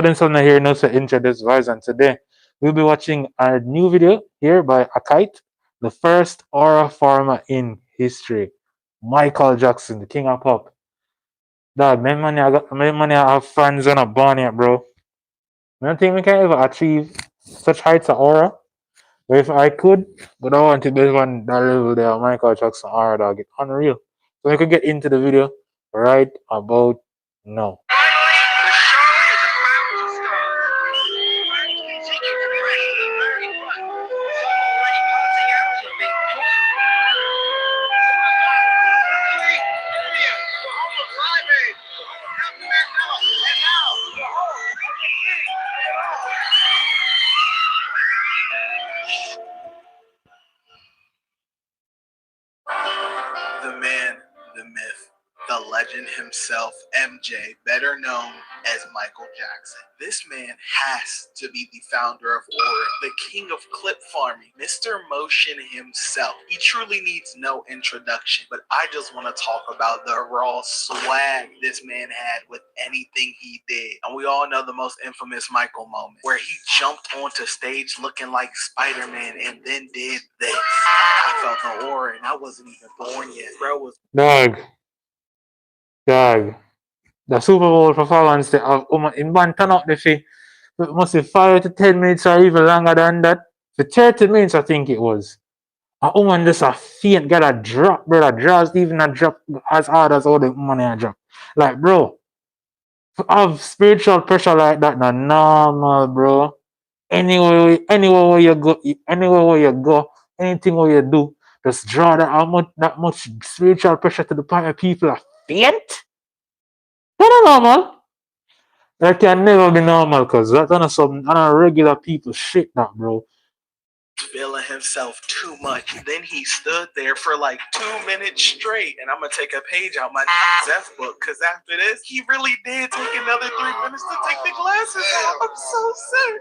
Then someone here knows to introduce voice, and today we'll be watching a new video here by a kite, the first horror farmer in history, Michael Jackson, the king of pop. Dog, my money I have fans on a born yet, bro. I don't think we can ever achieve such heights of aura. But if I could, but I want to be on that level there, Michael Jackson aura, dog. It's unreal. So we could get into the video right about now. The man, the myth, the legend himself, MJ, better known as Michael Jackson. This man has to be the founder of Aura, the king of clip farming, Mr. Motion himself. He truly needs no introduction, but I just want to talk about the raw swag this man had with anything he did. And we all know the most infamous Michael moment, where he jumped onto stage looking like Spider-Man and then did this. I felt the aura and I wasn't even born yet. Bro was Dog. The Super Bowl performance of in one turn up the fee. It must be 5 to 10 minutes or even longer than that. For 30 minutes, I think it was. A woman just a faint, get a drop, bro. A draws even a drop as hard as all the money I drop. Like, bro, to have spiritual pressure like that, not normal, bro. Anywhere where you go, anything where you do, just draw that much spiritual pressure to the point where people are faint. That's not normal. That can never be normal, cause that's on some on a regular people shit, that bro. feeling himself too much. Then he stood there for like 2 minutes straight. And I'm going to take a page out my Zeph book because after this, he really did take another 3 minutes to take the glasses out. I'm so sick.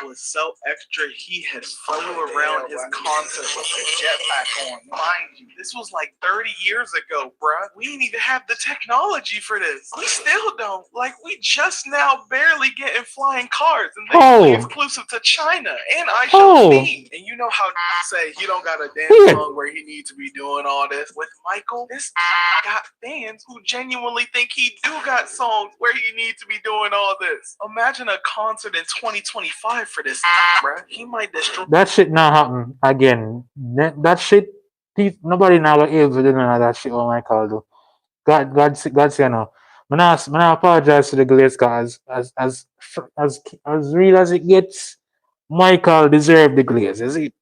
It was so extra. He had flew around his concert with a jetpack on. Mind you, this was like 30 years ago, bruh. We didn't even have the technology for this. We still don't. Like, we just now barely getting flying cars. And they only exclusive to China. And I shall see. And you know how say he don't got a damn song where he needs to be doing all this. With Michael, this got fans who genuinely think he do got songs where he needs to be doing all this. Imagine a concert in 2025 for this, bruh. He might destroy. That shit not happen again. That shit, nobody now will able to do none of that shit. What Michael do? God, say no. I apologize to the Glaze cause as real as it gets, Michael deserved the Glaze. Is it?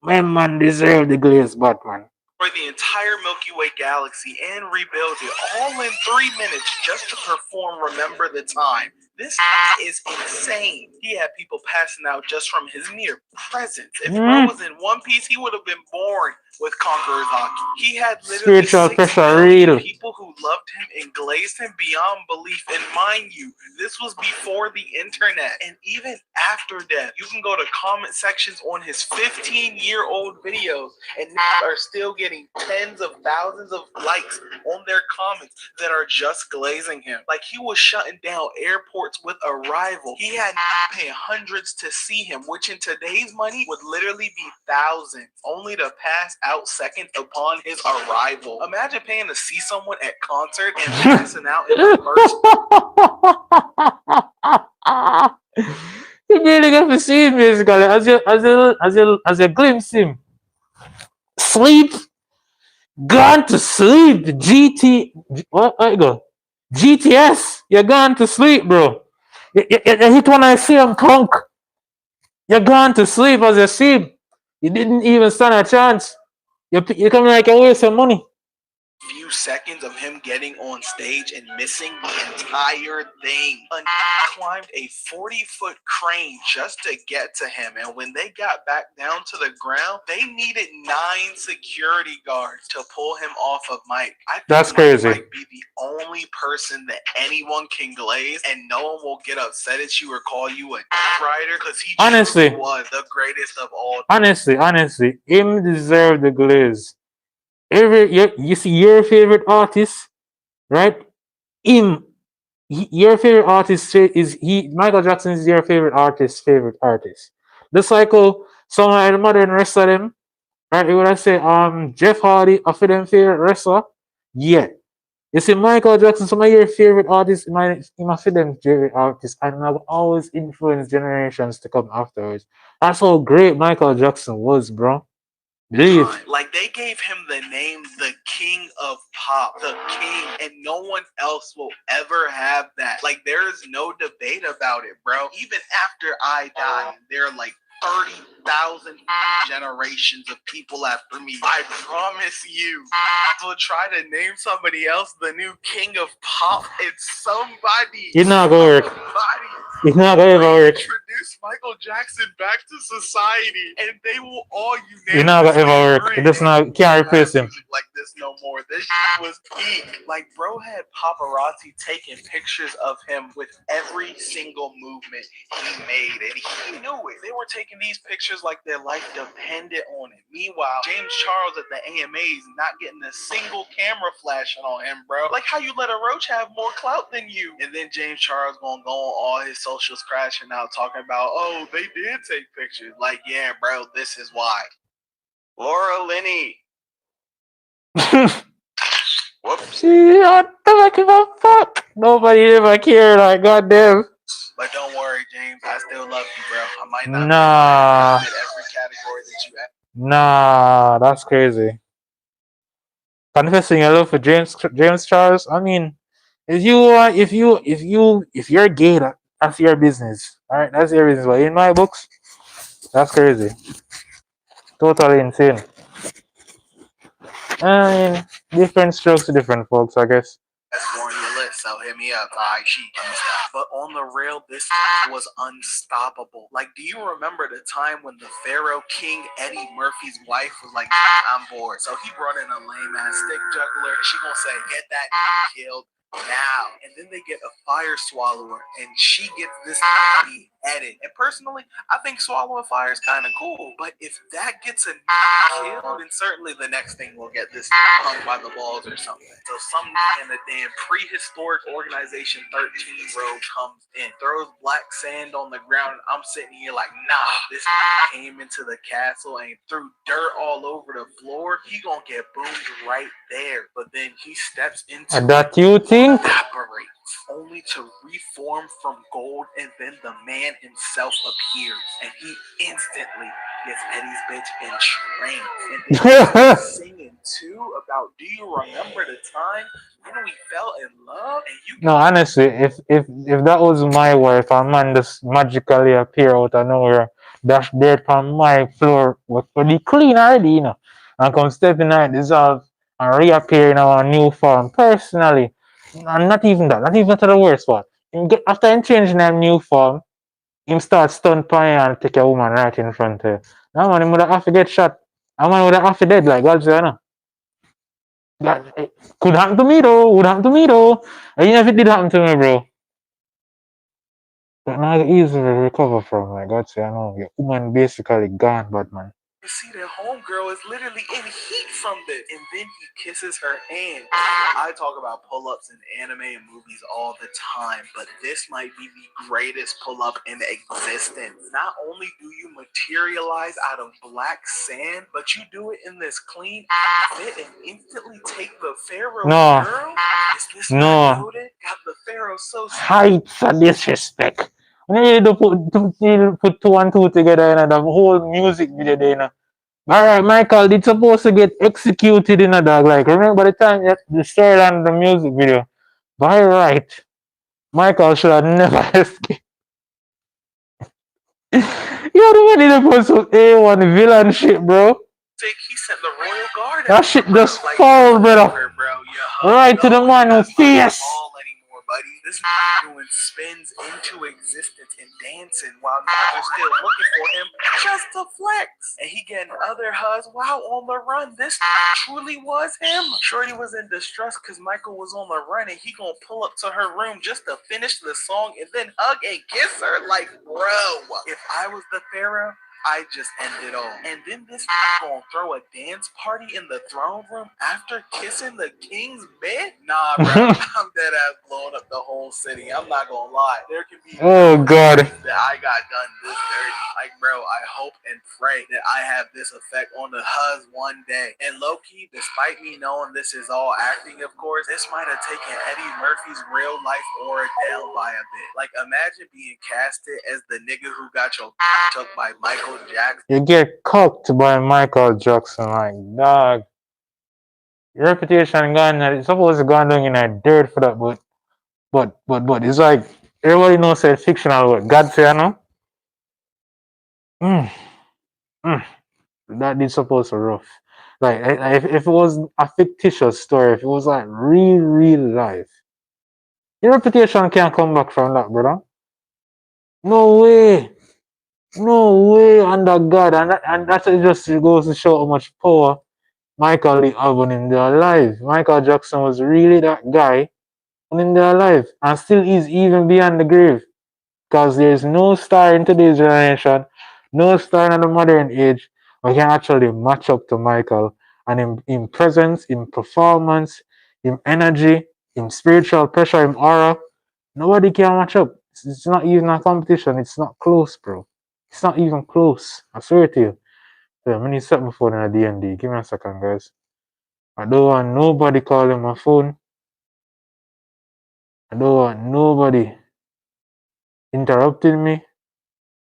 My man deserved the Glaze, Batman. For the entire Milky Way galaxy and rebuild it all in 3 minutes just to perform Remember the Time. This is insane. He had people passing out just from his mere presence. If bro was in One Piece, he would have been born with Conqueror's Hockey. He had literally spiritual 6 pressure million real. people who loved him and glazed him beyond belief. And mind you, this was before the internet. And even after death, you can go to comment sections on his 15-year-old videos and are still getting tens of thousands of likes on their comments that are just glazing him. Like, he was shutting down airports with Arrival. He had to pay hundreds to see him, which in today's money would literally be thousands, only to pass out seconds upon his arrival. Imagine paying to see someone at concert and passing out in the first. You really got to see him basically as you glimpse him. Sleep. Gone to sleep. What I go? GTS. You're gone to sleep, bro. You hit one I see him clunk. You're gone to sleep as you see him. You didn't even stand a chance. You come like you waste some money. Few seconds of him getting on stage and missing the entire thing. Climbed a 40-foot crane just to get to him, and when they got back down to the ground, they needed 9 security guards to pull him off of Mike. I think that's crazy. Mike might be the only person that anyone can glaze, and no one will get upset at you or call you a rider because he honestly was the greatest of all. Honestly, him deserve the glaze. You see your favorite artist, right? Him Your favorite artist is he Michael Jackson is your favorite artist. The cycle someone in the modern rest of them, right? You would I say Jeff Hardy of them favorite wrestler? Yeah. You see Michael Jackson, some of your favorite artists in my them favorite artists and have always influenced generations to come afterwards. That's how great Michael Jackson was, bro. Believe. Like they gave him the name the King of Pop, the King, and no one else will ever have that. Like there is no debate about it, bro. Even after I die, there are like 30,000 generations of people after me. I promise you, I will try to name somebody else the new King of Pop. It's somebody. It's not gonna work. It's not gonna ever work. Introduce Michael Jackson back to society, and they will all unanimously. It's not gonna ever work. It does not can't replace him. Like this no more. This was peak. Like bro had paparazzi taking pictures of him with every single movement he made, and he knew it. They were taking these pictures like their life depended on it. Meanwhile, James Charles at the AMAs not getting a single camera flashing on him, bro. Like how you let a roach have more clout than you, and then James Charles gonna go on all his socials crashing out talking about, oh, they did take pictures. Like, yeah, bro, this is why. Laura Linney. Whoops. Yeah, don't give a fuck. Nobody ever cared. Like goddamn. But don't worry, James. I still love you, bro. I might not Nah. be in every category that you have. Nah, that's crazy. Confessing your love for James Charles. I mean, if you're gay, that's your business. All right, that's your business. But in my books, that's crazy. Totally insane. I mean, different strokes to different folks, I guess. That's more on your list, so hit me up. But on the rail, this was unstoppable. Like, do you remember the time when the Pharaoh King Eddie Murphy's wife was like, I'm bored? So he brought in a lame ass stick juggler, and she gonna say, get that killed now. And then they get a fire swallower, and she gets this beheaded. And personally, I think swallowing fire is kind of cool. But if that gets a killed, then certainly the next thing will get this hung by the balls or something. So some in the damn prehistoric organization 13 road comes in, throws black sand on the ground, and I'm sitting here like, nah, this came into the castle and threw dirt all over the floor. He gonna get boomed right there. But then he steps into And that you think? Evaporates, only to reform from gold, and then the man himself appears, and he instantly gets Eddie's bitch in train. And singing too about, do you remember the time when we fell in love? And you No, honestly, if that was my wife, a man just magically appear out of nowhere, dash dead from my floor, was pretty clean already, you know, and come step in and dissolve and reappear in our new form. Personally, and not even that, not even to the worst part. After him changing that new form, him start stunt pie and take a woman right in front of her. That man, him would have to get shot. That man would have to dead, like God say, no. That could happen to me though, would happen to me though. And even if it did happen to me, bro. But not easily recover from, like God say, I know, your woman basically gone, bad man. You see that homegirl is literally in heat from this, and then he kisses her hand. I talk about pull-ups in anime and movies all the time, but this might be the greatest pull-up in existence. Not only do you materialize out of black sand, but you do it in this clean fit and instantly take the Pharaoh girl. Is this not noted? Got the Pharaoh so heights of disrespect. We need to put two and two together and the whole music video there, you know. Alright, Michael did supposed to get executed in a dog. Like, remember the time the storyline of the music video? By right, Michael should have never escaped. You know the one in the post was A1 villain shit, bro. He sent the royal guard. That shit just fall, brother. Right to the man who face. Buddy, this doing spins into existence and dancing while they're still looking for him just to flex. And he getting other hugs while on the run. This truly was him. Shorty was in distress because Michael was on the run, and he gonna pull up to her room just to finish the song and then hug and kiss her. Like, bro, if I was the Pharaoh, I just end it all. And then this gonna throw a dance party in the throne room after kissing the king's bed? Nah, bro. I'm dead ass blowing up the whole city. I'm not gonna lie. There can be Oh God. that I got done this dirty. Like, bro, I hope and pray that I have this effect on the huz one day. And low-key, despite me knowing this is all acting, of course, this might have taken Eddie Murphy's real life aura down by a bit. Like, imagine being casted as the nigga who got your took by Michael Jackson. You get cooked by Michael Jackson, like dog. Your reputation gone. It's supposed to go down in a dirt for that, but it's like everybody knows it's fictional. What God say, I know. Mm, mm. That is supposed to rough. Like if it was a fictitious story, if it was like real life, your reputation can't come back from that, brother. No way. No way, under God, and that just goes to show how much power Michael Lee having in their life. Michael Jackson was really that guy in their life, and still is even beyond the grave. Because there's no star in today's generation, no star in the modern age, who can actually match up to Michael. And in presence, in performance, in energy, in spiritual pressure, in aura, nobody can match up. It's not even a competition. It's not close, bro. It's not even close. I swear to you. Yeah, I need to set my phone in a D&D. Give me a second, guys. I don't want nobody calling my phone. I don't want nobody interrupting me.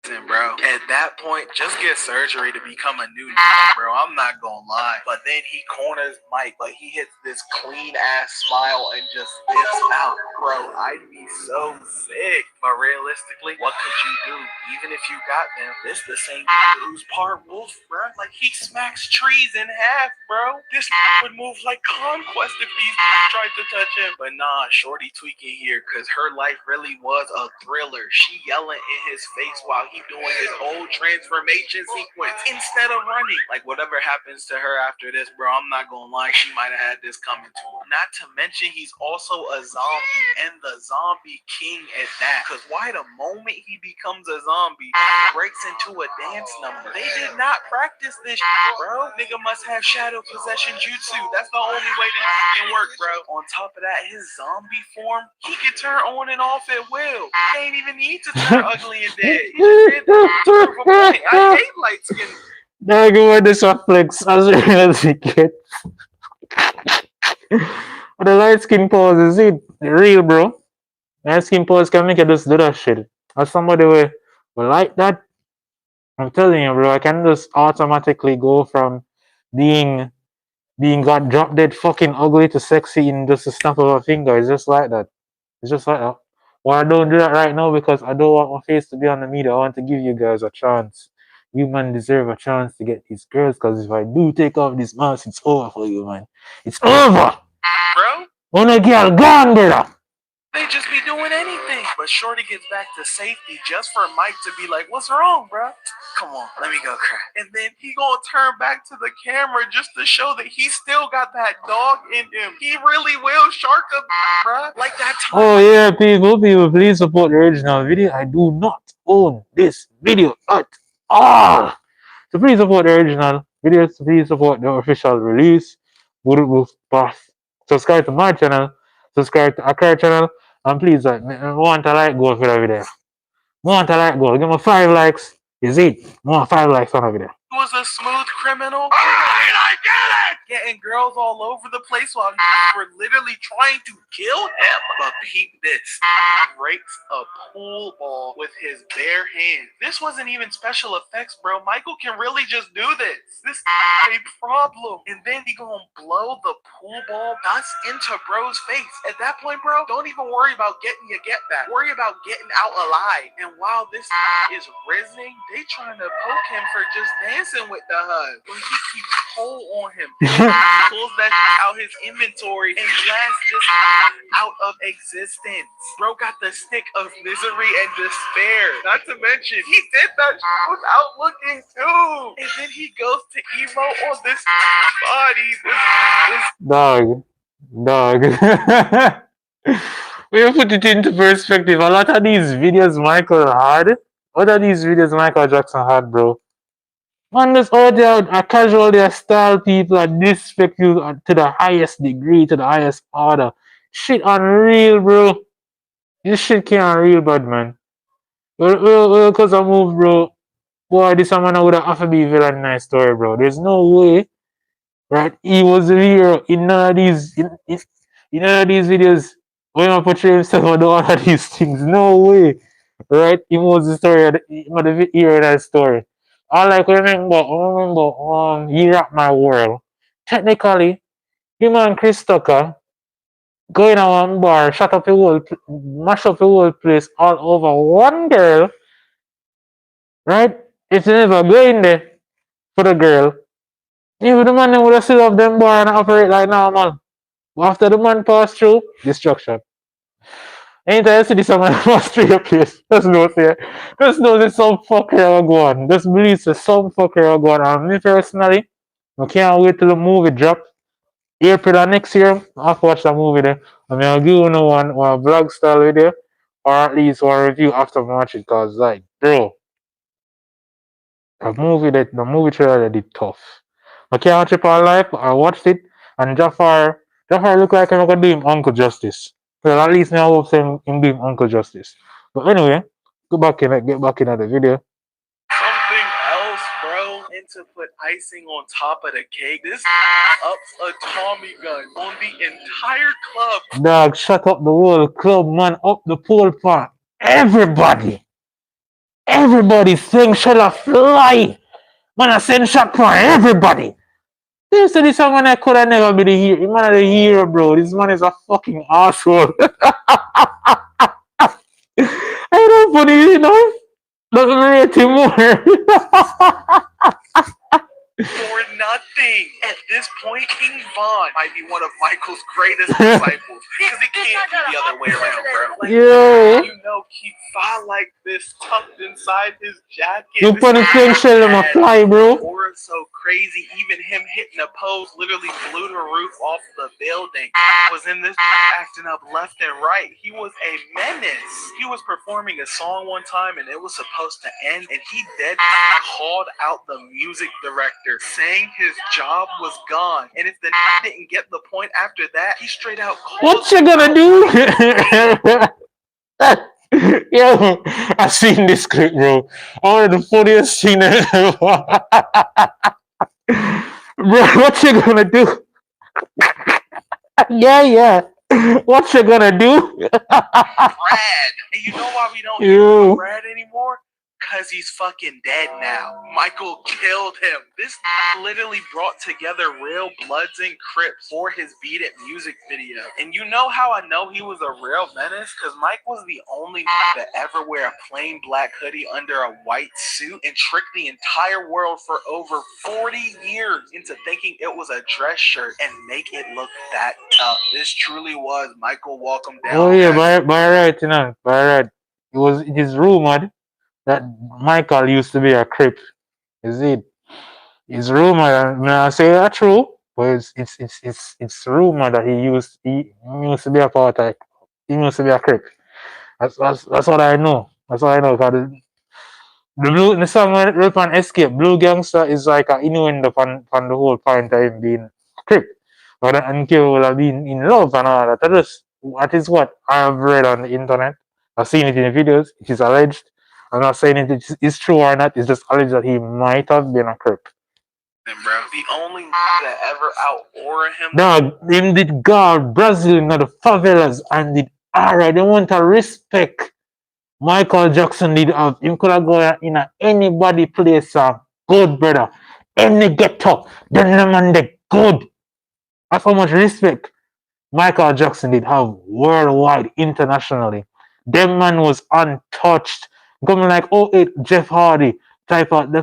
Bro, at that point, just get surgery to become a new bro. I'm not gonna lie. But then he corners Mike, but he hits this clean ass smile and just dips out. Bro, I'd be so sick. But realistically, what could you do? Even if you got them, this the same who's part wolf, bro. Like, he smacks trees in half, bro. This would move like Conquest if these tried to touch him. But nah, Shorty tweaking here, cause her life really was a thriller. She yelling in his face while he doing his whole transformation sequence instead of running. Like, whatever happens to her after this, bro, I'm not gonna lie, she might have had this coming to her. Not to mention, he's also a zombie, and the zombie king at that. Cause why the moment he becomes a zombie, breaks into a dance number? They did not practice this shit, bro. Nigga must have shadow possession jutsu. That's the only way this can work, bro. On top of that, his zombie form, he can turn on and off at will. He ain't even need to turn ugly and dead. He just did that. I hate light skin. Now go with this flex as real as it gets. But the light skin pose is it real, bro? Light skin pose can make you just do that shit. As somebody will like that, I'm telling you, bro, I can just automatically go from being got drop dead fucking ugly to sexy in just a snap of a finger. It's just like that. It's just like that. Well, I don't do that right now because I don't want my face to be on the media. I want to give you guys a chance. You man deserve a chance to get these girls, because if I do take off this mask, it's over for you, man. It's over. Bro, When a girl gone, brother. they just be doing anything. But Shorty gets back to safety just for Mike to be like, what's wrong, bro? Come on, let me go cry. And then he gonna turn back to the camera just to show that he still got that dog in him. He really will shark a bro. Like that time. Oh yeah, people, please support the original video. I do not own this video at all. So please support the original videos. Please support the official release. Subscribe to my channel. Subscribe to Akar channel. And please, want a like goal for the video. Want a like goal. Give me 5 likes. Is it? Want 5 likes on the video. Was a smooth criminal. I get it! Getting girls all over the place while we're literally trying to kill him. But peep this. He breaks a pool ball with his bare hand. This wasn't even special effects, bro. Michael can really just do this. This is a problem. And then he gonna blow the pool ball dust into bro's face. At that point, bro, don't even worry about getting your get back. Worry about getting out alive. And while this is risen, they trying to poke him for just dancing with the HUD. But he keeps hold on him. Pulls that out his inventory and blasts just out of existence. Bro got the stick of misery and despair. Not to mention, he did that without looking too. And then he goes to emo on this body. Dog. We have put it into perspective. A lot of these videos Michael Jackson had, bro, Man, just out there, I casually style people and disrespect you to the highest degree, to the highest order. Shit unreal, bro. This shit can't real bad, man. Well, cause I move, bro. Boy, this man would have to be villain nice story, bro. There's no way, right? He was the hero in none of these, in none of these videos. When I portray himself on all of these things, no way, right? He was the story, he was the hero of that story. I like he rocked my world. Technically, him and Chris Tucker going on one bar, shut up the whole, mash up the whole place all over one girl, right? If you never go in there for the girl, even the man would have still have them bar and operate like normal. But after the man pass through, destruction. Anytime you see this man pass through your place, just know there's some fucker will go on. Just believe there's some fucker will go on. And me personally, I can't wait till the movie drop. April of next year, I'll watch that movie there. I mean, I'll give you one vlog style video, or at least one review after I watch it, cause like, bro, the movie trailer did tough. I can't watch it for life. I watched it, and Jafar looked like I'm gonna do him Uncle Justice. Well, at least now I hope him do him Uncle Justice. But anyway, get back in at the video. Something else, bro. And to put icing on top of the cake, this ups a Tommy gun on the entire club. Dog, shut up the whole club, man, up the pool part. Everybody sing shall I fly. Man, I send shot for everybody. This man I could have never be the hero. Man, the hero, bro. This man is a fucking asshole. I don't funny, you know. Doesn't rate him more. For nothing. At this point, King Von might be one of Michael's greatest disciples. Because it can't be the other way around, bro. Like, yeah. you know, keep Von like this tucked inside his jacket. You put a thing shell him a fly, bro. Or so crazy, even him hitting a pose literally blew the roof off the building. Was in this acting up left and right. He was a menace. He was performing a song one time and it was supposed to end, and he dead called out the music director, saying his job was gone. And if the didn't get the point after that, he straight out called. What you gonna do? Yo, I seen this clip, bro. One of the funniest scene ever. Bro, what you gonna do? yeah. What you gonna do? Brad. And you know why we don't hear Brad anymore? Because he's fucking dead now. Michael killed him. This literally brought together real Bloods and Crips for his Beat It music video. And you know how I know he was a real menace? Because Mike was the only to ever wear a plain black hoodie under a white suit and trick the entire world for over 40 years into thinking it was a dress shirt and make it look that tough. This truly was Michael Welcome Down. Oh yeah, by right, you know, by right. It is rumored that Michael used to be a Crip. Is it? It's rumored. I say that true, but it's rumored that he used to be a part of. He used to be a Crip. That's what I know. That's what I know. Cause the song when Rip and Escape, Blue Gangster is like an innuendo on the whole point of him being Crip. But Uncle will have been in love and all that. That is what I've read on the internet. I've seen it in the videos. It is alleged. I'm not saying it's true or not. It's just alleged that he might have been a Crip. Bro, the only that ever out-aura him. Dog, him did guard Brazil in the favelas and did alright. They want to respect. Michael Jackson did have him could have gone in anybody place good brother. Any ghetto, then the man they good. That's how much respect Michael Jackson did have worldwide, internationally. Them man was untouched. Coming like 08 Jeff Hardy type of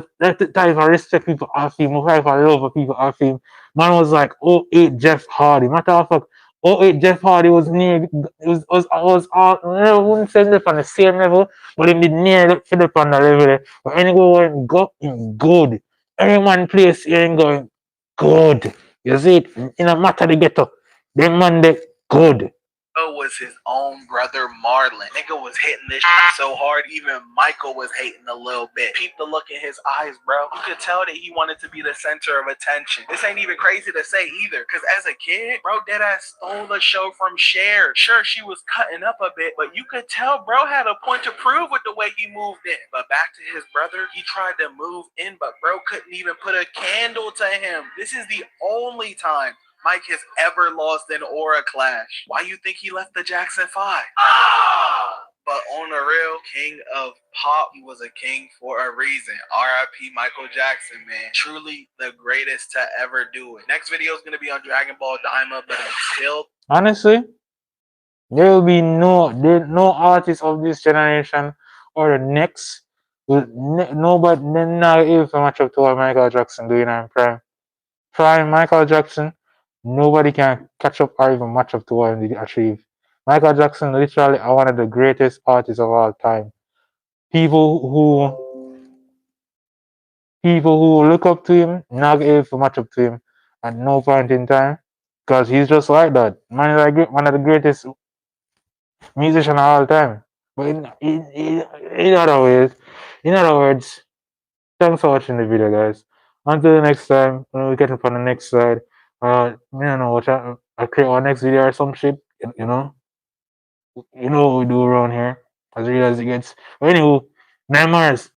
respect people have him, type of love people have him. Man was like 08 Jeff Hardy. Matter of fact, 08 Jeff Hardy was near was all I wouldn't say Philip on the same level, but he did near Philip on the level. But anyone go in good. Every man place here and going good. You see it in a matter the ghetto. Them man they good. Was his own brother Marlon. Nigga was hitting this shit so hard, even Michael was hating a little bit. Peep the look in his eyes, bro. You could tell that he wanted to be the center of attention. This ain't even crazy to say either, because as a kid, bro, deadass stole the show from Cher. Sure, she was cutting up a bit, but you could tell bro had a point to prove with the way he moved in. But back to his brother, he tried to move in, but bro couldn't even put a candle to him. This is the only time Mike has ever lost an aura clash. Why you think he left the Jackson 5? But on the real, king of pop, he was a king for a reason. R.I.P. Michael Jackson, man. Truly the greatest to ever do it. Next video is going to be on Dragon Ball Daima, but until... Honestly, there will be no artist of this generation or the next. Nobody, not even match up to what Michael Jackson doing in prime. Prime Michael Jackson, nobody can catch up or even match up to what he achieved. Michael Jackson literally one of the greatest artists of all time. People who look up to him, not able to match up to him at no point in time, because he's just like that. One of the greatest musicians of all time. But in other words, thanks for watching the video, guys. Until the next time, when we get up on the next slide, I don't know what I create our next video or some shit. You know what we do around here, as real as it gets. But anywho, 9 Mars.